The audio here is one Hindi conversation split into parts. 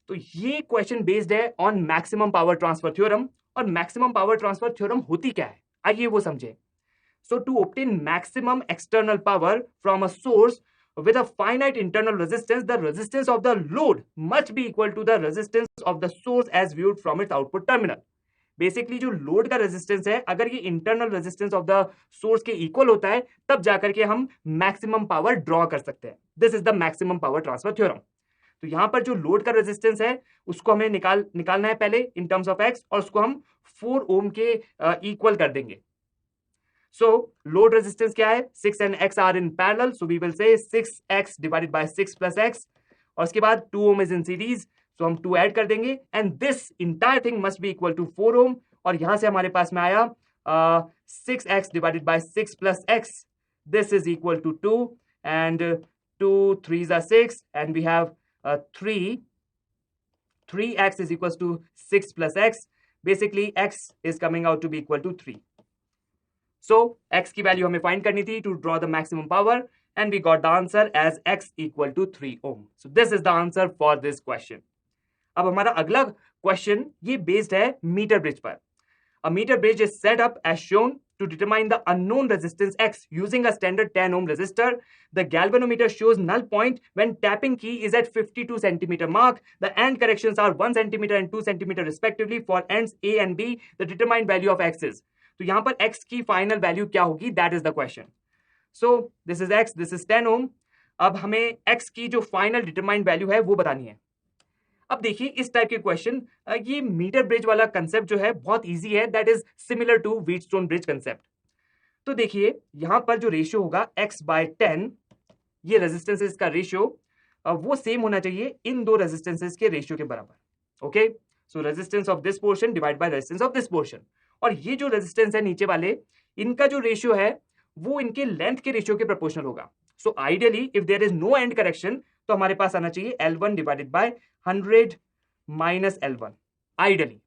तो ये क्वेश्चन बेस्ड है on maximum power transfer theorem. और मैक्सिमम पावर ट्रांसफर थ्योरम होती क्या है, आइए वो समझे। So to obtain maximum external power from a source with a finite internal resistance, the resistance of the load must be equal to the resistance of the source as viewed from its output terminal. Basically जो लोड का रेजिस्टेंस है, अगर ये internal resistance of the source के इक्वल होता है, तब जाकर के हम मैक्सिमम पावर ड्रॉ कर सकते हैं। This is the maximum power transfer theorem. तो यहां पर जो लोड का रेजिस्टेंस है उसको हमें निकालना है पहले इन टर्म्स ऑफ एक्स, और उसको हम 4 ओम के इक्वल कर देंगे। So load resistance क्या है, 6 and x are in parallel, so we will say 6x divided by 6 plus x, और उसके बाद 2 ohm is in series, so हम 2 ऐड कर देंगे, and this entire thing must be equal to 4 ohm, और यहां से हमारे पास में आया 6x divided by 6 plus x, this is equal to 2, and 2 3s are 6, and we have 3x is equals to 6 plus x, basically x is coming out to be equal to 3. So x की वैल्यू हमें फाइंड करनी थी to draw the maximum power, and we got the answer as x equal to 3 ohm. So this is the answer for this question. अब हमारा अगला क्वेश्चन ये बेस्ड है मीटर ब्रिज पर। A metre bridge is set up as shown to determine the unknown resistance x using a standard 10 ohm resistor. The galvanometer shows null point when tapping key is at 52 centimeter mark. The end corrections are 1 centimeter and 2 centimeter respectively for ends A and B. The determined value of x is. तो यहां पर x की फाइनल वैल्यू क्या होगी, that is the question. So this is x, this is 10 ओम। अब हमें x की जो फाइनल डिटरमाइंड वैल्यू है वो बतानी है। अब देखिए इस टाइप के क्वेश्चन, ये मीटर ब्रिज वाला कंसेप्ट जो है बहुत इजी है, that is similar to Wheatstone bridge concept. तो देखिए यहां पर जो रेशियो होगा x बाय 10, ये रेजिस्टेंसेस का रेशियो वो सेम होना चाहिए इन दो रेजिस्टेंसेस के रेशियो के बराबर। Okay, so resistance of this portion divide by resistance of this portion, और ये जो रेजिस्टेंस है नीचे वाले, इनका जो रेशियो है वो इनके लेंथ के रेशियो के प्रोपोर्शनल होगा। So ideally if there is no end correction, तो हमारे पास आना चाहिए L1 divided by 100 minus L1 ideally.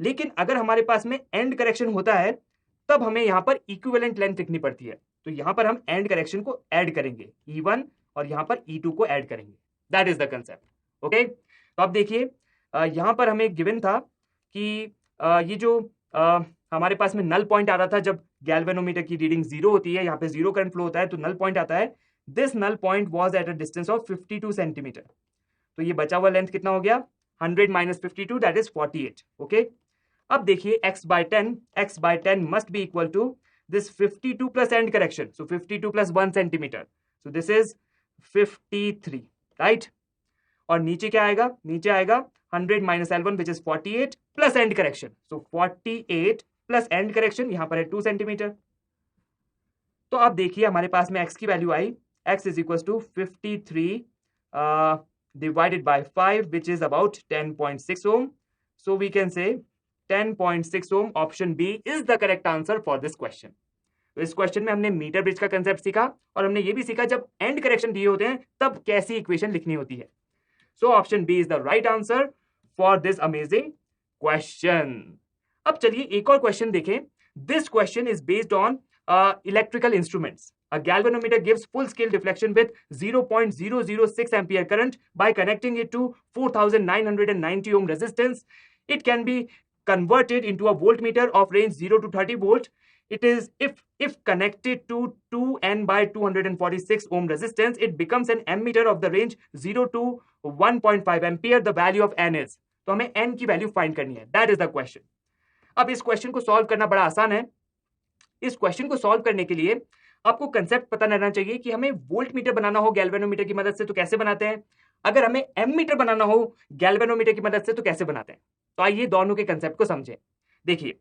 लेकिन अगर हमारे पास में एंड करेक्शन होता है, तब हमें यहां पर इक्विवेलेंट लेंथ लिखनी पड़ती है। तो यहां पर हम एंड करेक्शन को ऐड करेंगे, E1, और यहां पर E2 को ऐड करेंगे। That is the concept. Okay, तो अब देखिए यहां पर हमें गिवन था कि ये जो हमारे पास में नल पॉइंट आ रहा था जब गैल्वेनोमीटर की रीडिंग 0 होती है, यहाँ पे 0 करंट फ्लो होता है, तो नल पॉइंट आता है। This null point was at a distance of 52 centimetre. तो ये बचा हुआ लेंथ कितना हो गया, 100 माइनस 52, दैट इज 48। ओके, अब देखिए x by 10 must be equal to this 52 plus end correction, so 52 plus 1 centimeter, so this is 53, right? और नीचे क्या आएगा, नीचे आएगा 100 minus L1 which is 48 plus end correction, so 48 plus end correction, यहां पर है 2 सेंटीमीटर। तो अब देखिए हमारे पास में x की value I, x is equals to 53 divided by 5 which is about 10.6 ohm, so we can say 10.6 ohm, option B is the correct answer for this question. तो इस क्वेश्चन में हमने मीटर ब्रिज का कंसेप्ट सीखा, और हमने ये भी सीखा जब एंड करेक्शन दिए होते हैं तब कैसी इक्वेशन लिखनी होती है। So option B is the right answer for this amazing question. अब चलिए एक और क्वेश्चन देखें। This question is based on electrical instruments. A galvanometer gives full scale deflection with 0.006 ampere current by connecting it to 4990 ohm resistance. It can be converted into a voltmeter of range 0 to 30 volt. It is if connected to 2n by 246 ohm resistance, it becomes an ammeter of the range 0 to 1.5 ampere. The value of n is, तो हमें n की वैल्यू फाइंड करनी है, दैट इज द क्वेश्चन। अब इस क्वेश्चन को सॉल्व करना बड़ा आसान है। इस क्वेश्चन को सॉल्व करने के लिए आपको कंसेप्ट पता रहना चाहिए कि हमें वोल्ट मीटर बनाना हो गैल्वेनोमीटर की मदद से तो कैसे बनाते हैं, अगर हमें एमीटर बनाना हो गैल्वेनोमीटर की मदद से तो कैसे बनाते हैं। तो आइए दोनों के कंसेप्ट को समझें। देखिए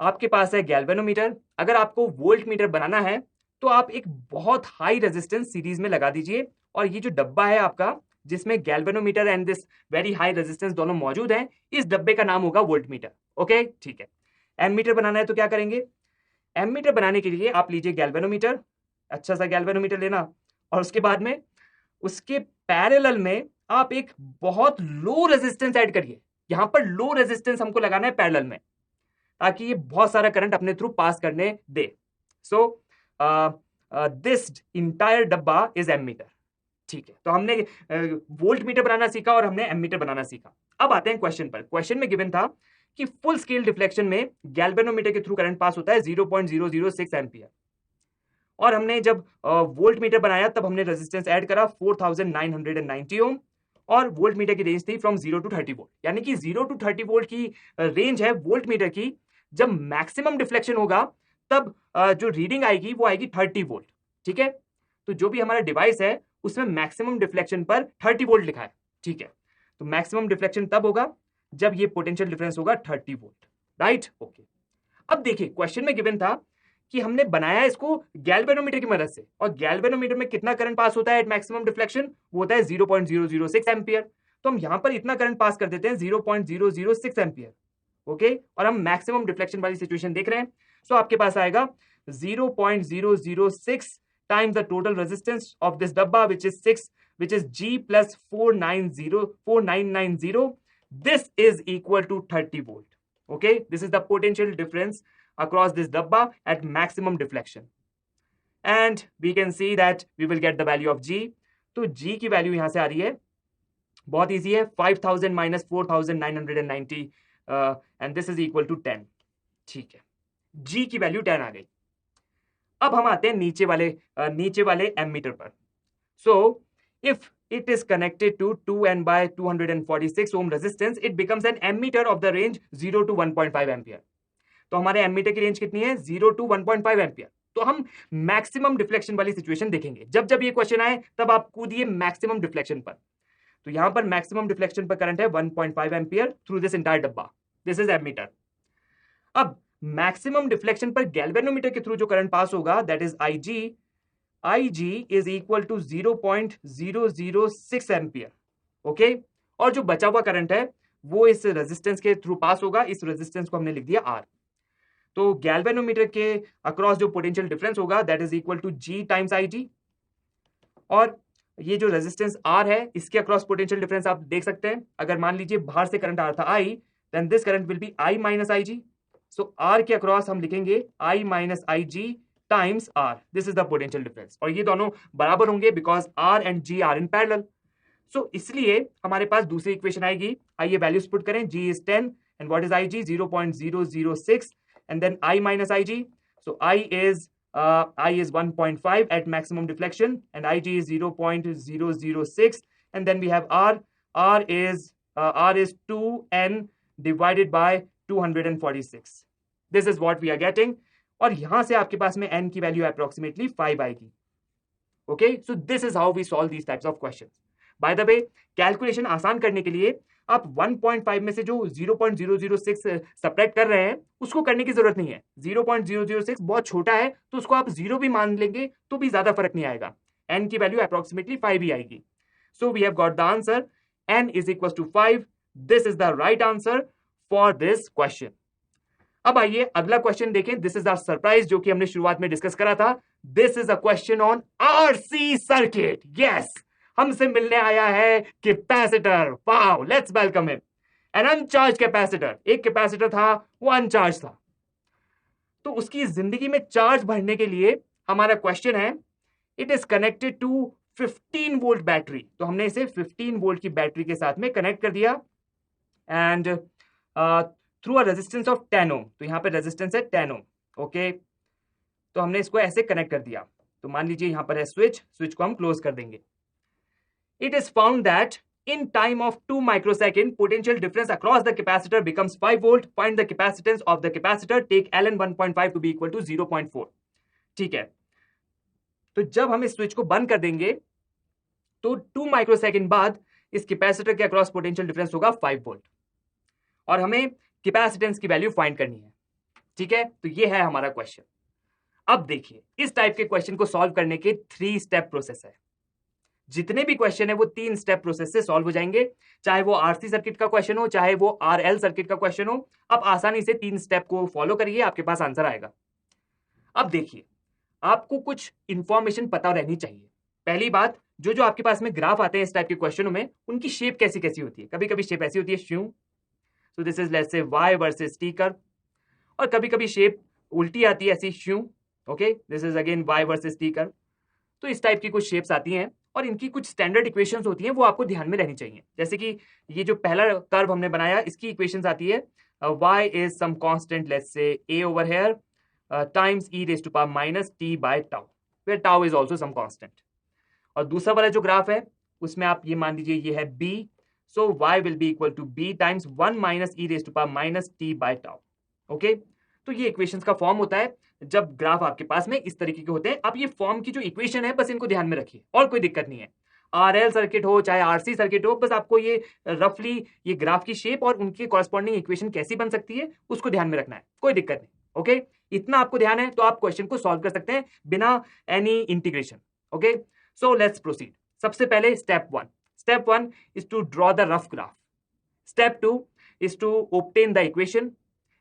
आपके पास है गैल्वेनोमीटर, अगर आपको वोल्ट मीटर बनाना है तो आप एक बहुत हाई रेजिस्टेंस सीरीज में लगा दीजिए, और ये जो डब्बा है आपका जिसमें galvanometer and this very high resistance दोनों मौजूद हैं, इस डब्बे का नाम होगा वोल्ट मीटर। ओके ठीक है, एमीटर बनाना है तो क्या करेंगे, एमीटर बनाने के लिए आप लीजिए गैल्वेनोमीटर, अच्छा सा गैल्वेनोमीटर लेना, और उसके बाद में उसके पैरेलल में आप एक बहुत लो रेजिस्टेंस ऐड करिए। यहां पर लो रेजिस्टेंस हमको लगाना है पैरेलल में, ताकि ये बहुत सारा करंट अपने थ्रू पास करने दे। सो दिस इंटायर डब्बा इज एमीटर। ठीक है, तो हमने वोल्ट मीटर बनाना सीखा और हमने एमीटर बनाना सीखा। अब आते हैं क्वेश्चन पर। क्वेश्चन में गिवन था कि फुल स्केल डिफ्लेक्शन में गैल्वेनोमीटर के थ्रू करंट पास होता है 0.006 एम्पियर, और हमने जब वोल्ट मीटर बनाया तब हमने रेजिस्टेंस ऐड करा 4990 ओम, और वोल्ट मीटर की रेंज थी फ्रॉम 0 to 30 वोल्ट, यानी कि 0 to 30 वोल्ट की रेंज है वोल्ट मीटर की। जब मैक्सिमम डिफ्लेक्शन होगा तब जो रीडिंग आएगी वो आएगी 30 वोल्ट। ठीक है, तो जो भी हमारा डिवाइस है उसमें मैक्सिमम डिफ्लेक्शन पर 30 वोल्ट लिखा है। ठीक है, तो मैक्सिमम डिफ्लेक्शन तब होगा जब ये पोटेंशियल डिफरेंस होगा 30 वोल्ट, राइट। ओके, अब देखिए क्वेश्चन में गिवन था कि हमने बनाया इसको गैल्वेनोमीटर की मदद से, और गैल्वेनोमीटर में कितना करंट पास होता है एट मैक्सिमम डिफ्लेक्शन, वो होता है 0.006 एम्पियर। तो हम यहां पर इतना करंट पास कर देते हैं 0.006 एम्पियर। ओके, और हम मैक्सिमम डिफ्लेक्शन वाली सिचुएशन देख रहे हैं। सो आपके पास आएगा 0.006 times the total resistance of this dabba, which is 6, which is G plus 4990. This is equal to 30 volt. Okay, this is the potential difference across this dabba at maximum deflection, and we can see that we will get the value of G. तो G की वैल्यू यहां से आ रही है, बहुत इजी है, 5000 minus 4990 and this is equal to 10. ठीक है, G की वैल्यू 10 आ गई। अब हम आते हैं नीचे वाले एमीटर पर। So if it is connected to 2N by 246 ohm resistance, it becomes an ammeter of the range 0 to 1.5 ampere. तो हमारे एमीटर की रेंज कितनी है, 0 to 1.5 एम्पियर। तो हम मैक्सिमम डिफ्लेक्शन वाली सिचुएशन देखेंगे। जब ये क्वेश्चन आए तब आप कूदिए मैक्सिमम डिफ्लेक्शन पर। तो यहां पर मैक्सिमम डिफ्लेक्शन पर करंट है 1.5 एम्पियर थ्रू दिस एंटायर डब्बा, दिस इज एमीटर। अब मैक्सिमम डिफ्लेक्शन पर गैल्वेनोमीटर के थ्रू जो करंट पास होगा that is IG is equal to 0.006 ampere. Okay, और जो बचा हुआ करंट है वो इस रेजिस्टेंस के थ्रू पास होगा। इस रेजिस्टेंस को हमने लिख दिया R। तो गैल्वेनोमीटर के अक्रॉस जो पोटेंशियल डिफरेंस होगा that is equal to G times IG, और ये जो रेजिस्टेंस R है इसके अक्रॉस पोटेंशियल डिफरेंस आप देख सकते हैं। अगर मान लीजिए बाहर से करंट आ रहा था I, then this current will be I minus IG। So R के अक्रॉस हम लिखेंगे I minus IG times R, this is the potential difference, और ये दोनों बराबर होंगे because R and G are in parallel. So इसलिए हमारे पास दूसरी इक्वेशन आएगी। आइए वैल्यूज पुट करें। G is 10 and what is IG, 0.006 and then I minus IG। So I is 1.5 at maximum deflection and IG is 0.006, and then we have R is 2N divided by 246. This is what we are getting, और यहां से आपके पास में N की वैल्यू अप्रोक्सीमेटली 5 आएगी। Okay, so this is how we solve these types of questions. By the way, calculation आसान करने के लिए आप 1.5 में से जो 0.006 सब्ट्रैक्ट कर रहे हैं उसको करने की जरूरत नहीं है। 0.006 बहुत छोटा है तो उसको आप 0 भी मान लेंगे तो भी ज्यादा फर्क नहीं आएगा। N की वैल्यू अप्रोक्सीमेटली 5 ही आएगी। So we have got the answer, N is equal to 5। This is the right answer for this question. अब आइए अगला क्वेश्चन देखें। दिस इज आवर सरप्राइज जो कि हमने शुरुआत में डिस्कस करा था। This is a question on RC circuit. Yes, हमसे मिलने आया है capacitor. Wow, let's welcome him. An uncharged capacitor, एक कैपेसिटर था वो अनचार्ज था, तो उसकी जिंदगी में चार्ज भरने के लिए हमारा क्वेश्चन है, it is connected to 15 volt battery. तो हमने इसे 15 वोल्ट की बैटरी के साथ में कनेक्ट कर दिया and through a resistance of 10 ओम। तो यहां पे रेजिस्टेंस है 10 ओम। ओके, तो हमने इसको ऐसे कनेक्ट कर दिया। तो मान लीजिए यहां पर है स्विच को हम क्लोज कर देंगे। It is found that in time of 2 microsecond, potential difference across the capacitor becomes 5 volt. Find the capacitance of the capacitor. Take Ln 1.5 to be equal to 0.4. ठीक है, तो जब हम इस स्विच को बंद कर देंगे तो 2 माइक्रोसेकंड बाद इस कैपेसिटर के अक्रॉस पोटेंशियल डिफरेंस होगा 5 वोल्ट, और हमें कैपेसिटेंस की वैल्यू फाइंड करनी है। ठीक है, तो ये है हमारा क्वेश्चन। अब देखिए, इस टाइप के क्वेश्चन को सॉल्व करने के 3 स्टेप प्रोसेस है। जितने भी क्वेश्चन है वो 3 स्टेप प्रोसेस से सॉल्व हो जाएंगे, चाहे वो RC सर्किट का क्वेश्चन हो चाहे वो RL सर्किट का क्वेश्चन हो। आप आसानी से 3 स्टेप को फॉलो करिए, आपके पास आंसर आएगा। अब देखिए, आपको कुछ इंफॉर्मेशन पता रहनी चाहिए। पहली बात, जो आपके पास में ग्राफ आते हैं इस टाइप के क्वेश्चनों में, उनकी शेप कैसी कैसी होती है। कभी कभी शेप ऐसी होती है श्यू, so this is let's say Y versus T curve, और कभी कभी शेप उल्टी आती है ऐसी श्यू। Okay, this is again Y versus T curve. तो इस टाइप की कुछ शेप्स आती हैं, और इनकी कुछ स्टैंडर्ड इक्वेशंस होती हैं, वो आपको ध्यान में रहनी चाहिए। जैसे कि ये जो पहला कर्व हमने बनाया, इसकी इक्वेशंस आती है y is some constant, let's say a over here times e raise to power minus t by tau, where tau is also some constant. और दूसरा वाला जो ग्राफ है उसमें आप ये मान लीजिए ये है b, so y will be equal to b times 1 minus e raise to power minus t by tau. Okay, तो ये इक्वेशंस का फॉर्म होता है जब ग्राफ आपके पास में इस तरीके के होते हैं। आप ये फॉर्म की जो इक्वेशन है बस इनको ध्यान में रखिए, और कोई दिक्कत नहीं है। आरएल सर्किट हो चाहे आरसी सर्किट हो, बस आपको ये रफली ये ग्राफ की शेप और उनके कॉरेस्पॉन्डिंग इक्वेशन कैसी बन सकती है उसको ध्यान में रखना है, कोई दिक्कत नहीं। ओके, इतना आपको ध्यान है तो आप क्वेश्चन को सॉल्व कर सकते हैं बिना any integration. Okay, so let's proceed. सबसे पहले step one is to draw the rough graph, step two is to obtain the equation,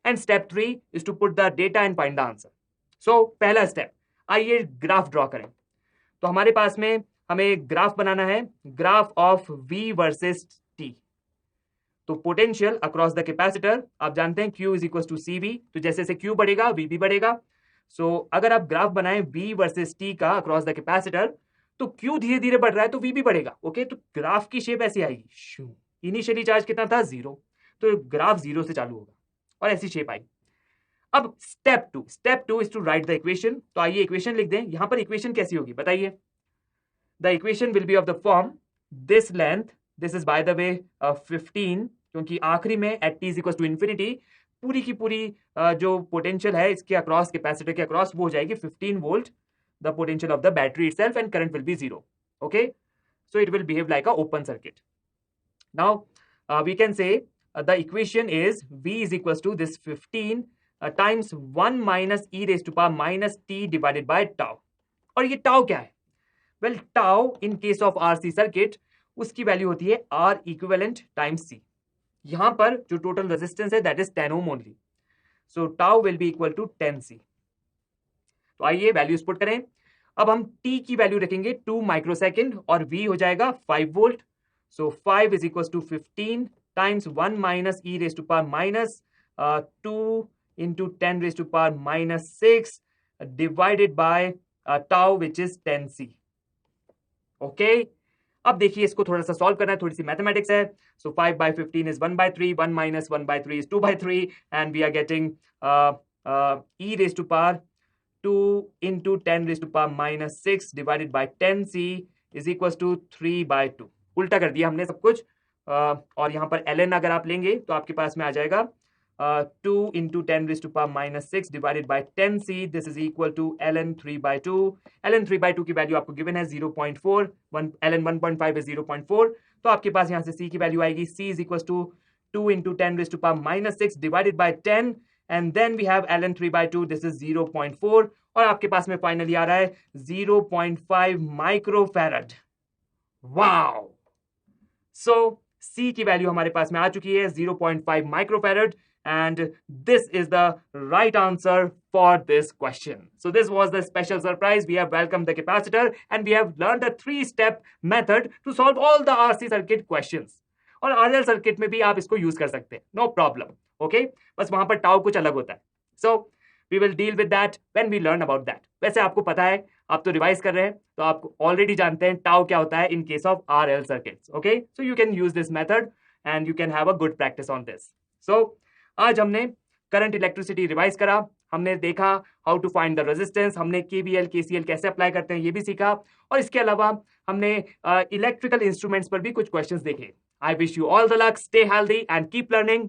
and step 3 is to put the data and find the answer. So पहला स्टेप, आइए ग्राफ ड्रॉ करें। तो हमारे पास में हमें ग्राफ बनाना है, graph of V versus T। तो पोटेंशियल अक्रॉस द कैपेसिटर आप जानते हैं Q is equal to CV, तो जैसे जैसे Q बढ़ेगा V भी बढ़ेगा। सो अगर आप ग्राफ बनाएं V वर्सेस T का अक्रॉस द कैपेसिटर, तो Q धीरे धीरे बढ़ रहा है तो V भी बढ़ेगा। ओके, तो ग्राफ की शेप ऐसी आएगी, इनिशियली चार्ज कितना था 0, तो ग्राफ 0 से चालू होगा और ऐसी शेप आई। अब step two is to write the equation. तो आइए इक्वेशन लिख दें। यहां पर इक्वेशन कैसी होगी बताइए। The equation will be of the form this length, this is by the way 15, क्योंकि आखिरी में at t is equal to infinity पूरी की पूरी जो पोटेंशियल है इसके अक्रॉस, कैपेसिटर के अक्रॉस, वो हो जाएगी 15 volt, the potential of the battery itself, and current will be 0। Okay, so it will behave like a open circuit. Now we can say the equation is V is equals to this 15 times 1 minus e raised to power minus t divided by tau। और ये tau क्या है? Well, tau in case of RC circuit उसकी वैल्यू होती है R equivalent times C। यहां पर जो टोटल रेजिस्टेंस है that is 10 ohm only, so tau will be equal to 10C। तो आइए वैल्यूज पुट करें। अब हम t की वैल्यू रखेंगे 2 माइक्रोसेकंड और V हो जाएगा 5 volt. So 5 is equals to 15 times 1 minus e raised to power minus 2 into 10 raised to power minus 6 divided by tau which is 10C। Okay, अब देखिए इसको थोड़ा सा सॉल्व करना है, थोड़ी सी मैथमेटिक्स है। सो 5 by 15 is 1 by 3, 1 minus 1 by 3 is 2 by 3, and we are getting e raised to power 2 into 10 raised to power minus 6 divided by 10C is equals to 3 by 2। उल्टा कर दिया हमने सब कुछ, और यहां पर ln अगर आप लेंगे तो आपके पास में आ जाएगा 2 into 10 raised to power minus 6 divided by 10C, this is equal to ln 3 by 2। ln 3 by 2 की वैल्यू आपको गिवन है 0.4, ln 1.5 है 0.4, तो आपके पास यहां से C की वैल्यू आएगी C is equals to 2 into 10 raised to power minus 6 divided by 10, and then we have ln 3 by 2, this is 0.4, और आपके पास में फाइनली आ रहा है 0.5 माइक्रोफैरड। वाओ, सो C की वैल्यू हमारे पास में आ चुकी है 0.5 microfarad, and this is the right answer for this question. So this was the special surprise. We have welcomed the capacitor and we have learned the 3-step method to solve all the RC circuit questions. और RL सर्किट में भी आप इसको यूज कर सकते हैं, नो प्रॉब्लम। ओके, बस वहां पर टाउ कुछ अलग होता है। So we will deal with that when we learn about that. वैसे आपको पता है, आप तो रिवाइज कर रहे हैं तो आप ऑलरेडी जानते हैं टाउ क्या होता है in case of RL circuits. Okay, so you can use this method and you can have a good practice on this. सो आज हमने करंट इलेक्ट्रिसिटी रिवाइज करा, हमने देखा how to find the resistance, हमने KVL KCL कैसे अप्लाई करते हैं ये भी सीखा, और इसके अलावा हमने इलेक्ट्रिकल इंस्ट्रूमेंट्स पर भी कुछ क्वेश्चंस देखे। I wish you all the luck, stay healthy and keep learning.